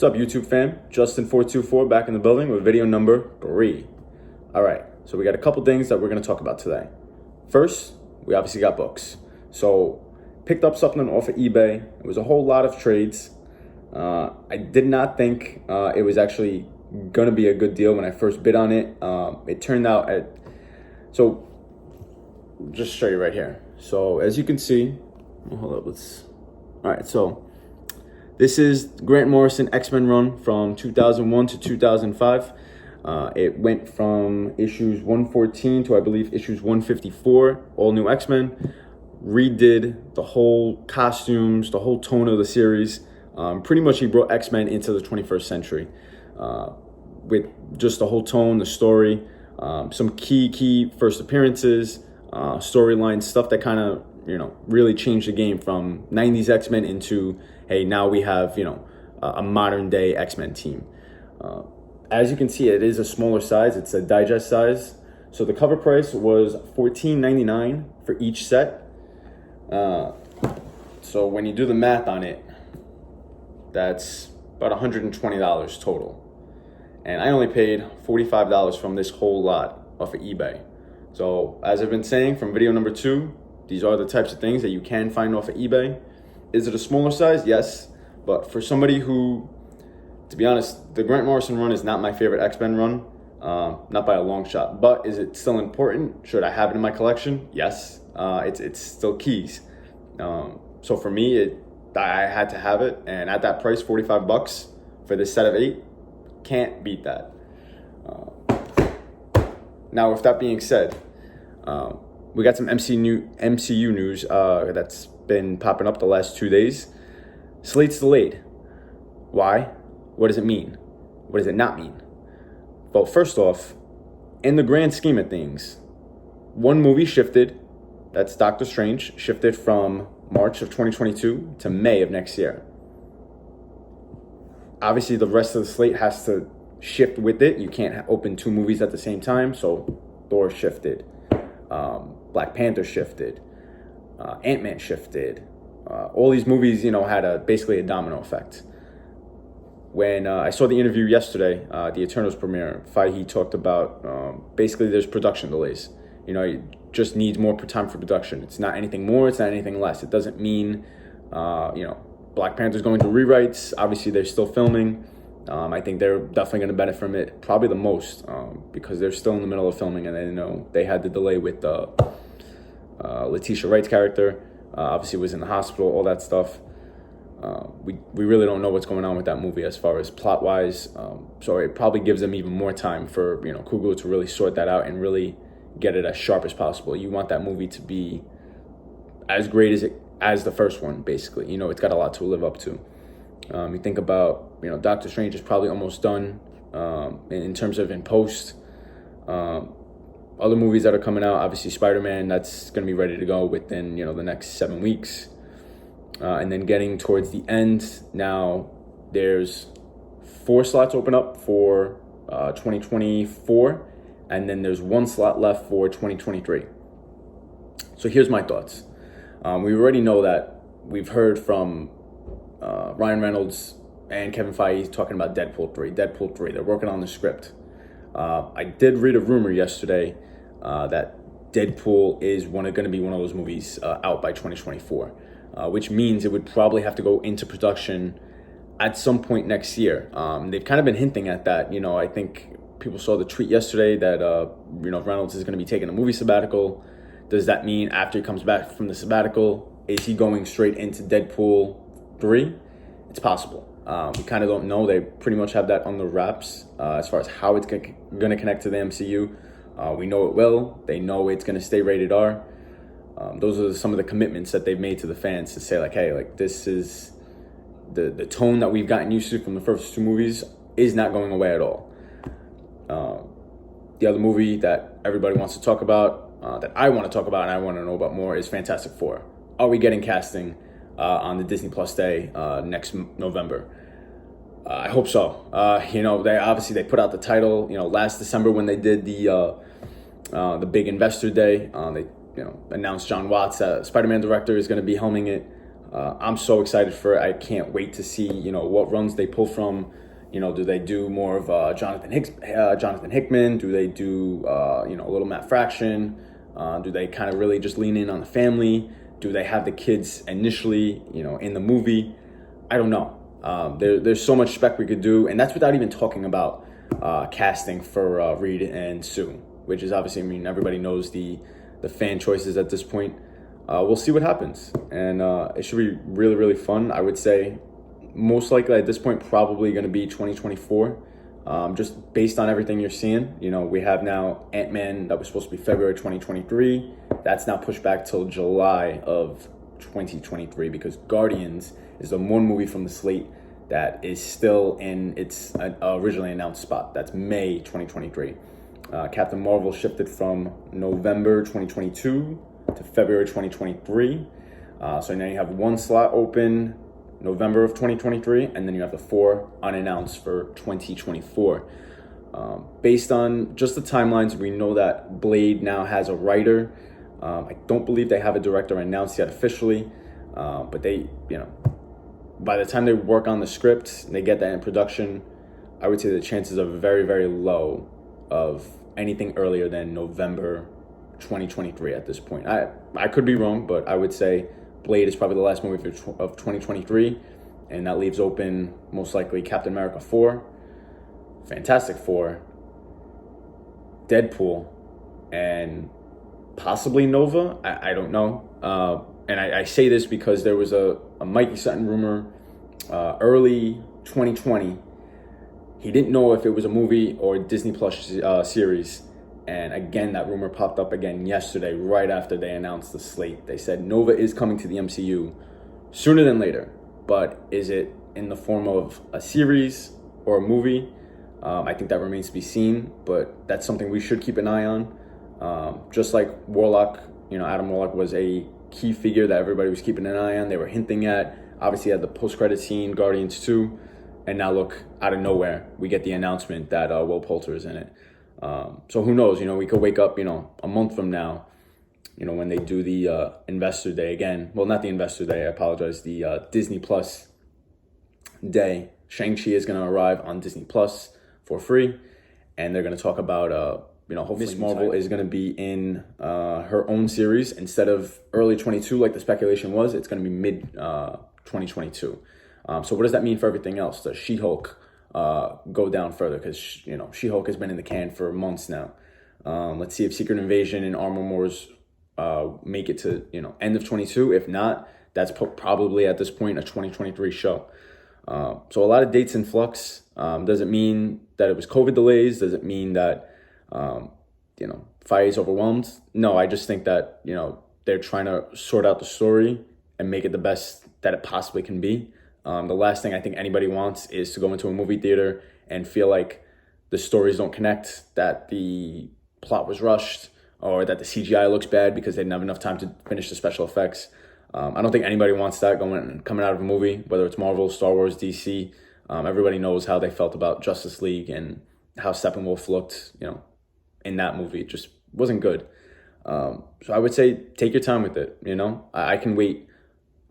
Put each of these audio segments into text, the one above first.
What's up, YouTube fam? Justin424 back in the building with video number 3. All right, so we got a couple things that we're going to talk about today. First, we obviously got books. So, picked up something off of eBay. It was a whole lot of trades. I did not think it was actually going to be a good deal when I first bid on it. It turned out so, just show you right here. So, as you can see, hold up, all right, so this is Grant Morrison Xmen run from 2001 to 2005. It went from issues 114 to, I believe, issues 154, all new X-Men. Redid the whole costumes, the whole tone of the series. Pretty much he brought X-Men into the 21st century with just the whole tone, the story, some key first appearances, storyline stuff that kind of, really changed the game from 90s X-Men into, hey, now we have, a modern day X-Men team. As you can see, it is a smaller size. It's a digest size. So the cover price was $14.99 for each set. So when you do the math on it, that's about $120 total. And I only paid $45 from this whole lot off of eBay. So as I've been saying from video number 2, these are the types of things that you can find off of eBay. Is it a smaller size? Yes. But for somebody who, to be honest, the Grant Morrison run is not my favorite X-Men run, not by a long shot. But is it still important? Should I have it in my collection? Yes. It's still keys. So for me, I had to have it, and at that price, $45 for this set of 8, can't beat that. Now, with that being said, we got some MCU news that's been popping up the last 2 days. Slate's delayed. Why? What does it mean? What does it not mean? Well, first off, in the grand scheme of things, one movie shifted. That's Doctor Strange, shifted from March of 2022 to May of next year. Obviously, the rest of the slate has to shift with it. You can't open 2 movies at the same time, so Thor shifted. Black Panther shifted. Ant-Man shifted. All these movies, had basically a domino effect. When I saw the interview yesterday, the Eternals premiere, Feige talked about basically there's production delays. It just needs more time for production. It's not anything more, it's not anything less. It doesn't mean, Black Panther's going through rewrites. Obviously, they're still filming. I think they're definitely going to benefit from it, probably the most, because they're still in the middle of filming, and they had the delay with Letitia Wright's character. Obviously, was in the hospital, all that stuff. We really don't know what's going on with that movie as far as plot-wise. So it probably gives them even more time for, Coogler to really sort that out and really get it as sharp as possible. You want that movie to be as great as the first one, basically. It's got a lot to live up to. You think about, Doctor Strange is probably almost done in terms of in post. Other movies that are coming out, obviously Spider-Man, that's going to be ready to go within, the next 7 weeks. And then getting towards the end, now there's 4 slots open up for 2024, and then there's 1 slot left for 2023. So here's my thoughts. We already know that we've heard from Ryan Reynolds and Kevin Feige talking about Deadpool 3. They're working on the script. I did read a rumor yesterday that Deadpool is going to be one of those movies out by 2024, which means it would probably have to go into production at some point next year. They've kind of been hinting at that. I think people saw the tweet yesterday that Reynolds is going to be taking a movie sabbatical. Does that mean after he comes back from the sabbatical, is he going straight into Deadpool 3? It's possible. We kind of don't know. They pretty much have that on the wraps as far as how it's going to connect to the MCU. We know it will. They know it's going to stay rated R. Those are some of the commitments that they've made to the fans to say, like, hey, like, this is the tone that we've gotten used to from the first 2 movies is not going away at all. The other movie that everybody wants to talk about, that I want to talk about and I want to know about more, is Fantastic Four. Are we getting casting on the Disney Plus Day next November? I hope so. They put out the title, last December when they did the big investor day. They announced John Watts, Spider-Man director, is going to be helming it. I'm so excited for it. I can't wait to see, what runs they pull from. Do they do more of Jonathan Hickman? Do they do, a little Matt Fraction? Do they kind of really just lean in on the family? Do they have the kids initially, in the movie? I don't know. There's so much spec we could do, and that's without even talking about casting for Reed and Sue, which is obviously, everybody knows the fan choices at this point. We'll see what happens, and it should be really, really fun. I would say most likely at this point probably going to be 2024, just based on everything you're seeing. We have now Ant-Man that was supposed to be February 2023. That's now pushed back till July of 2023 because Guardians is the one movie from the slate that is still in its originally announced spot. That's May 2023. Captain Marvel shifted from November 2022 to February 2023. So now you have one slot open November of 2023, and then you have the 4 unannounced for 2024. Based on just the timelines, we know that Blade now has a writer. I don't believe they have a director announced yet officially, but they, by the time they work on the script, they get that in production, I would say the chances are very, very low of anything earlier than November 2023 at this point. I could be wrong, but I would say Blade is probably the last movie of 2023, and that leaves open most likely Captain America 4, Fantastic Four, Deadpool, and possibly Nova. I don't know. And I say this because there was a Mikey Sutton rumor early 2020. He didn't know if it was a movie or a Disney Plus series. And again, that rumor popped up again yesterday, right after they announced the slate. They said Nova is coming to the MCU sooner than later. But is it in the form of a series or a movie? I think that remains to be seen, but that's something we should keep an eye on. Just like Warlock, Adam Warlock was a key figure that everybody was keeping an eye on. They were hinting at, obviously, at the post-credit scene, Guardians 2. And now look, out of nowhere, we get the announcement that Will Poulter is in it. So who knows, we could wake up, a month from now, when they do the Investor Day again. Well, not the Investor Day, I apologize. The Disney Plus Day. Shang-Chi is going to arrive on Disney Plus for free. And they're going to talk about, hopefully Miss Marvel is going to be in her own series. Instead of early 22, like the speculation was, it's going to be mid 2022. So what does that mean for everything else? Does She-Hulk go down further? Because, She-Hulk has been in the can for months now. Let's see if Secret Invasion and Armor Wars make it to, end of 22. If not, that's probably at this point a 2023 show. So a lot of dates in flux. Does it mean that it was COVID delays? Does it mean that, Feige's overwhelmed? No, I just think that, they're trying to sort out the story and make it the best that it possibly can be. The last thing I think anybody wants is to go into a movie theater and feel like the stories don't connect, that the plot was rushed, or that the CGI looks bad because they didn't have enough time to finish the special effects. I don't think anybody wants that coming out of a movie, whether it's Marvel, Star Wars, DC. Everybody knows how they felt about Justice League and how Steppenwolf looked, in that movie. It just wasn't good. So I would say take your time with it, I can wait.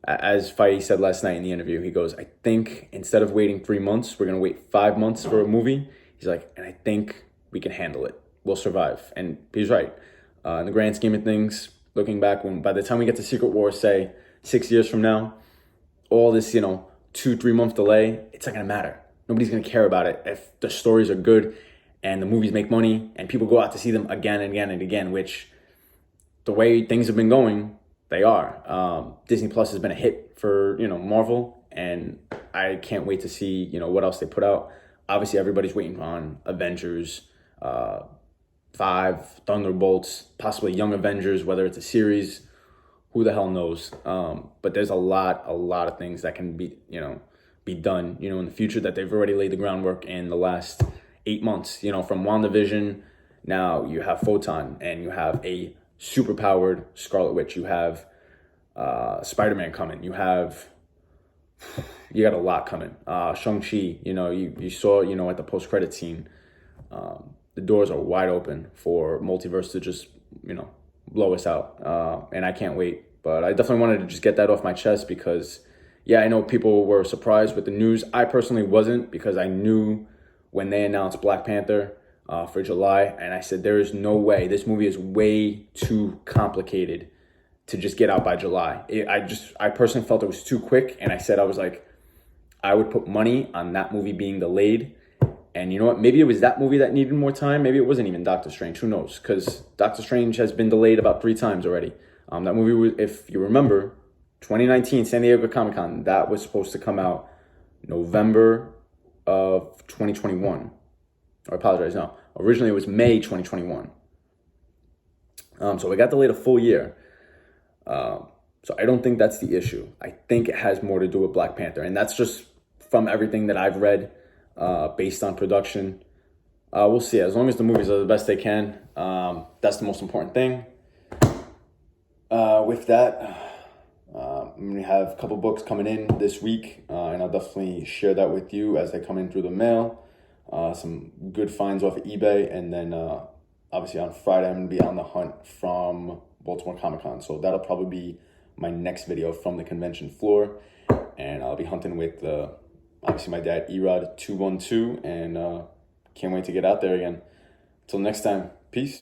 As Feige said last night in the interview, he goes, I think instead of waiting 3 months, we're going to wait 5 months for a movie. He's like, and I think we can handle it. We'll survive. And he's right. In the grand scheme of things, looking back, by the time we get to Secret Wars, say 6 years from now, all this, 2-3 month delay, it's not going to matter. Nobody's going to care about it if the stories are good and the movies make money and people go out to see them again and again and again, which the way things have been going, they are. Disney Plus has been a hit for, Marvel, and I can't wait to see, what else they put out. Obviously, everybody's waiting on Avengers 5, Thunderbolts, possibly Young Avengers, whether it's a series, who the hell knows. But there's a lot of things that can be done, in the future that they've already laid the groundwork in the last 8 months. From WandaVision, now you have Photon, and you have a super-powered Scarlet Witch. You have Spider-Man coming. You got a lot coming. Shang-Chi, you saw, at the post-credit scene, the doors are wide open for multiverse to just, blow us out. And I can't wait. But I definitely wanted to just get that off my chest because, yeah, I know people were surprised with the news. I personally wasn't, because I knew when they announced Black Panther for July, and I said, there is no way. This movie is way too complicated to just get out by July. I personally felt it was too quick, and I said, I was like, I would put money on that movie being delayed. And you know what? Maybe it was that movie that needed more time. Maybe it wasn't even Doctor Strange. Who knows? Because Doctor Strange has been delayed about 3 times already. That movie was, if you remember, 2019 San Diego Comic-Con, that was supposed to come out November of 2021. I apologize, no. Originally it was May 2021. So it got delayed a full year. So I don't think that's the issue. I think it has more to do with Black Panther. And that's just from everything that I've read based on production. We'll see. As long as the movies are the best they can, that's the most important thing. With that, I'm going to have a couple books coming in this week, and I'll definitely share that with you as they come in through the mail. Some good finds off of eBay, and then obviously on Friday I'm going to be on the hunt from Baltimore Comic-Con, so that'll probably be my next video from the convention floor, and I'll be hunting with obviously my dad, Erod212, and can't wait to get out there again. Till next time, peace.